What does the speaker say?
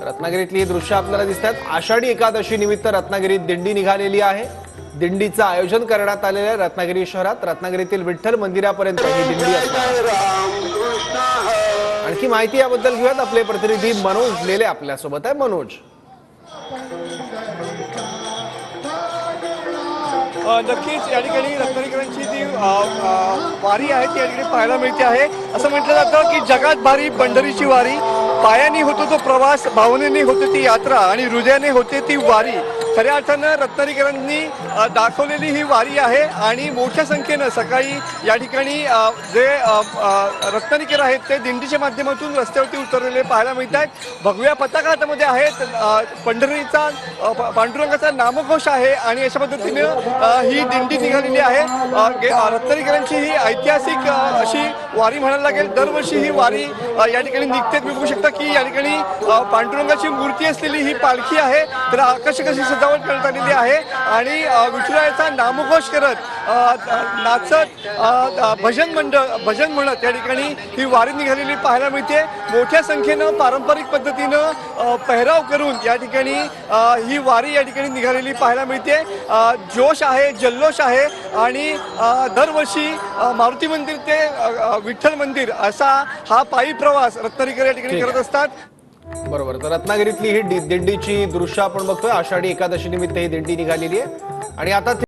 रत्नागिरीतली ही दृश्य आपल्याला दिसतात। आषाढी एकादशी निमित्त रत्नागिरीत दिंडी निघालेली आहे। दिंडीचं आयोजन करण्यात आलेलं आहे रत्नागिरी शहरात। रत्नागिरीतील विठ्ठल मंदिरापर्यंत ही दिंडी असणार आहे। आणखी माहिती याबद्दल घेऊयात, आपले प्रतिनिधी मनोज लेले आपल्या सोबत आहे। मनोज, नक्कीच या ठिकाणी रत्नागिरीकरांची जी वारी आहे ती या ठिकाणी पाहायला मिळते आहे। असं म्हटलं जातं की जगात भारी पंढरीची वारी, पायाने होतो तो प्रवास, भावनेने होते ती यात्रा आणि हृदयाने होते ती वारी। खऱ्या अर्थानं रत्नागिरीकरांनी दाखवलेली ही वारी आहे आणि मोठ्या संख्येनं सकाळी या ठिकाणी जे रत्नागिरीकर आहेत ते दिंडीच्या माध्यमातून रस्त्यावरती उतरलेले पाहायला मिळत आहेत। भगव्या पताका हातामध्ये आहेत, पंढरीचा पांडुरंगाचा नामघोष आहे आणि अशा पद्धतीनं ही दिंडी निघालेली आहे। रत्नागिरीकरांची ही ऐतिहासिक अशी वारी म्हणायला लागेल। दरवर्षी ही वारी या ठिकाणी निघते। तुम्ही बघू शकता की या ठिकाणी पांडुरंगाची मूर्ती असलेली ही पालखी आहे, तर आकर्षक अशी सजावट करण्यात आलेली आहे आणि विठुरायाचा नामघोष करत नाचत भजन म्हणत या ठिकाणी ही वारी निघालेली पाहायला मिळते। मोठ्या संख्येनं पारंपरिक पद्धतीनं पेहराव करून या ठिकाणी ही वारी या ठिकाणी निघालेली पाहायला मिळते। जोश आहे, जल्लोष आहे आणि दरवर्षी मारुती मंदिर ते विठ्ठल मंदिर असा हा पायी प्रवास रत्नागिरीकर या ठिकाणी करत असतात। बरोबर, तर रत्नागिरीतली ही दिंडीची दृश्य आपण बघतोय। आषाढी एकादशी निमित्त ही दिंडी निघालेली आहे आणि आता